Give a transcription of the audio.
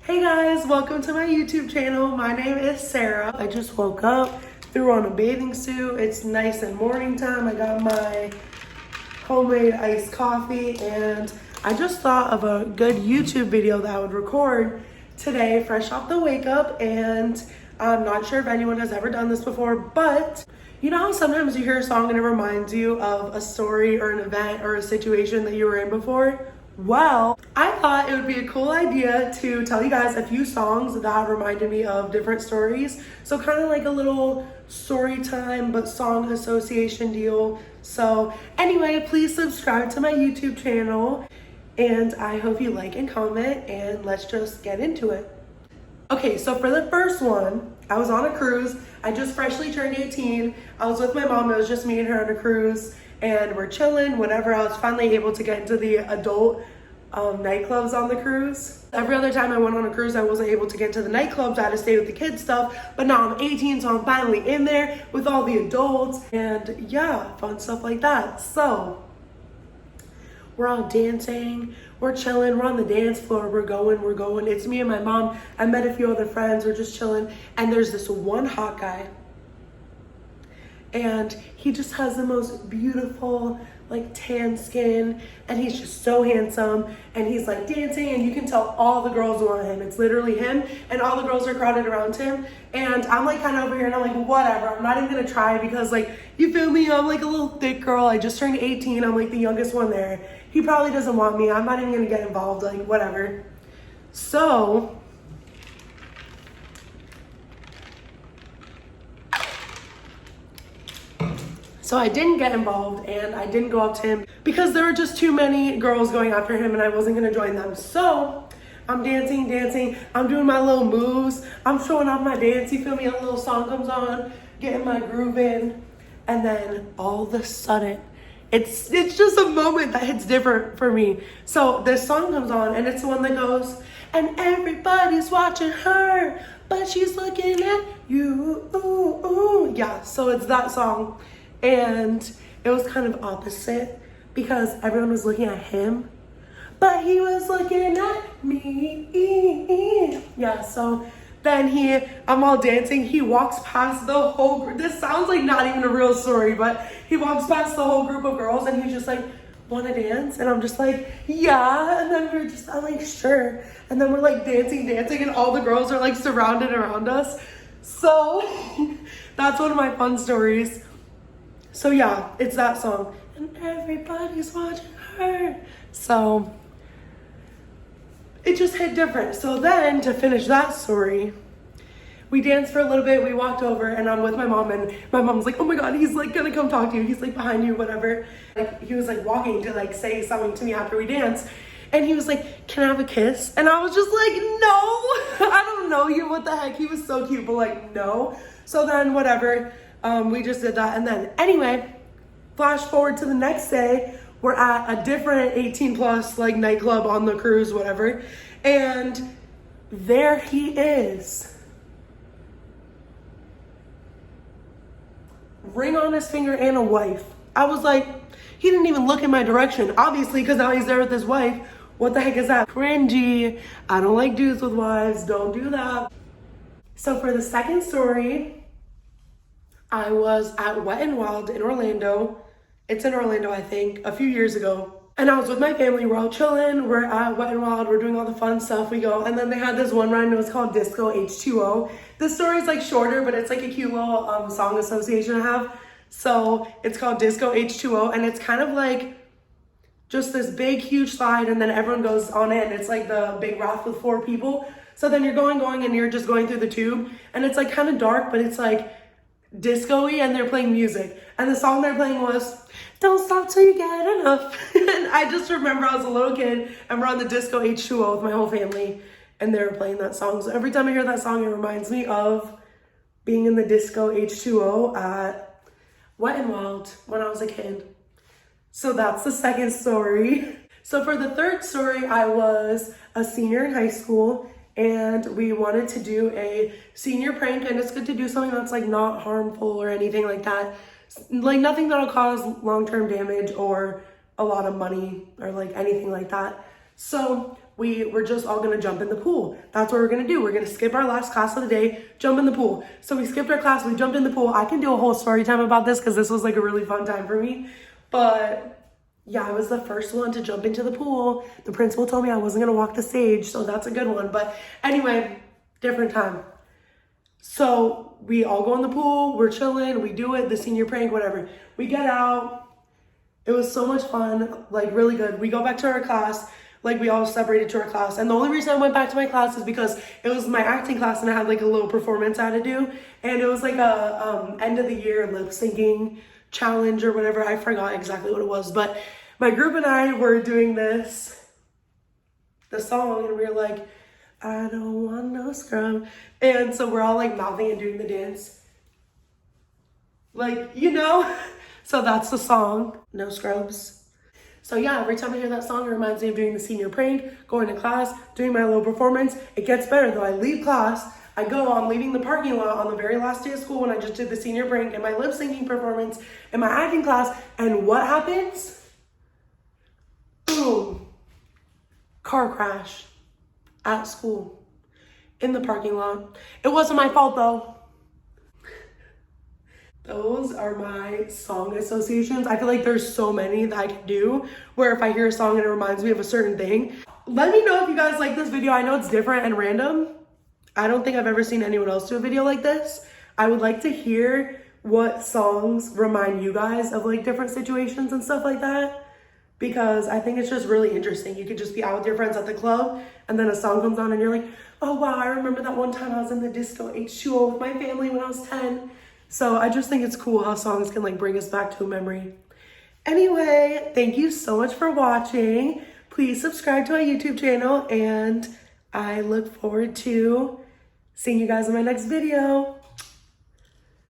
Hey guys, welcome to my YouTube channel. My name is Sarah. I just woke up, threw on a bathing suit. It's nice and morning time. I got my homemade iced coffee and I just thought of a good YouTube video that I would record today, fresh off the wake up. And I'm not sure if anyone has ever done this before, but you know how sometimes you hear a song and it reminds you of a story or an event or a situation that you were in before? Well, I thought it would be a cool idea to tell you guys a few songs that reminded me of different stories. So kind of like a little story time, but song association deal. So anyway, please subscribe to my YouTube channel and I hope you like and comment, and let's just get into it. Okay, so for the first one, I was on a cruise. I just freshly turned 18. I was with my mom. It was just me and her on a cruise. And we're chilling, whatever. I was finally able to get into the adult nightclubs on the cruise. Every other time I went on a cruise, I wasn't able to get to the nightclubs. I had to stay with the kids stuff. But now I'm 18, so I'm finally in there with all the adults. And yeah, fun stuff like that. So we're all dancing, we're chilling, we're on the dance floor, we're going. It's me and my mom. I met a few other friends, we're just chilling. And there's this one hot guy. And he just has the most beautiful, like, tan skin, and he's just so handsome, and he's like dancing, and you can tell all the girls want him. It's literally him, and all the girls are crowded around him, and I'm like kind of over here, and I'm like, whatever, I'm not even gonna try, because like, you feel me, I'm like a little thick girl, I just turned 18, I'm like the youngest one there. He probably doesn't want me, I'm not even gonna get involved, like, whatever. So I didn't get involved and I didn't go up to him because there were just too many girls going after him and I wasn't gonna join them. So I'm dancing, I'm doing my little moves, I'm showing off my dance, you feel me? A little song comes on, getting my groove in, and then all of a sudden, it's just a moment that hits different for me. So this song comes on and it's the one that goes, and everybody's watching her, but she's looking at you, ooh, ooh. Yeah, so it's that song. And it was kind of opposite because everyone was looking at him, but he was looking at me. Yeah, so then I'm all dancing. He walks past the whole group. This sounds like not even a real story, but he walks past the whole group of girls and he's just like, wanna dance? And I'm just like, yeah. And then I'm like, sure. And then we're like dancing, and all the girls are like surrounded around us. So that's one of my fun stories. So yeah, it's that song. And everybody's watching her. So it just hit different. So then to finish that story, we danced for a little bit, we walked over, and I'm with my mom, and my mom's like, oh my God, he's like gonna come talk to you. He's like behind you, whatever. Like he was like walking to like say something to me after we danced. And he was like, can I have a kiss? And I was just like, no, I don't know you, what the heck? He was so cute, but like, no. So then whatever. We just did that. And then anyway, flash forward to the next day, we're at a different 18 plus like nightclub on the cruise, whatever. And there he is. Ring on his finger and a wife. I was like, he didn't even look in my direction, obviously, because now he's there with his wife. What the heck is that? Cringy. I don't like dudes with wives. Don't do that. So for the second story, I was at Wet n Wild in Orlando. It's in Orlando, I think, a few years ago. And I was with my family, we're all chilling, we're at Wet n Wild, we're doing all the fun stuff, we go. And then they had this one ride, and it was called Disco H2O. This story is like shorter, but it's like a cute little song association I have. So it's called Disco H2O, and it's kind of like just this big, huge slide, and then everyone goes on it, and it's like the big raft with 4 people. So then you're going, and you're just going through the tube, and it's like kind of dark, but it's like disco-y, and they're playing music, and the song they're playing was Don't Stop Till You Get Enough. And I just remember I was a little kid and we're on the Disco H2O with my whole family and they were playing that song. So every time I hear that song, it reminds me of being in the Disco H2O at Wet n Wild when I was a kid. So that's the second story. So for the third story, I was a senior in high school and we wanted to do a senior prank, and it's good to do something that's like not harmful or anything like that. Like nothing that'll cause long-term damage or a lot of money or like anything like that. So we were just all gonna jump in the pool. That's what we're gonna do. We're gonna skip our last class of the day, jump in the pool. So we skipped our class, we jumped in the pool. I can do a whole story time about this because this was like a really fun time for me. But yeah, I was the first one to jump into the pool. The principal told me I wasn't gonna walk the stage, so that's a good one. But anyway, different time. So we all go in the pool, we're chilling, we do it, the senior prank, whatever. We get out. It was so much fun, like really good. We go back to our class, like we all separated to our class. And the only reason I went back to my class is because it was my acting class and I had like a little performance I had to do. And it was like a end of the year lip syncing challenge or whatever. I forgot exactly what it was, but my group and I were doing the song, and we were like, I don't want no scrub. And so we're all like mouthing and doing the dance. Like, you know? So that's the song, No Scrubs. So yeah, every time I hear that song, it reminds me of doing the senior prank, going to class, doing my little performance. It gets better though. I leave class, I'm leaving the parking lot on the very last day of school when I just did the senior prank and my lip syncing performance in my acting class. And what happens? Boom. Car crash at school in the parking lot. It wasn't my fault though. Those are my song associations. I feel like there's so many that I can do where if I hear a song and it reminds me of a certain thing. Let me know if you guys like this video. I know it's different and random. I don't think I've ever seen anyone else do a video like this. I would like to hear what songs remind you guys of like different situations and stuff like that, because I think it's just really interesting. You could just be out with your friends at the club and then a song comes on and you're like, oh wow, I remember that one time I was in the disco H2O with my family when I was 10. So I just think it's cool how songs can like bring us back to a memory. Anyway, thank you so much for watching. Please subscribe to my YouTube channel and I look forward to seeing you guys in my next video.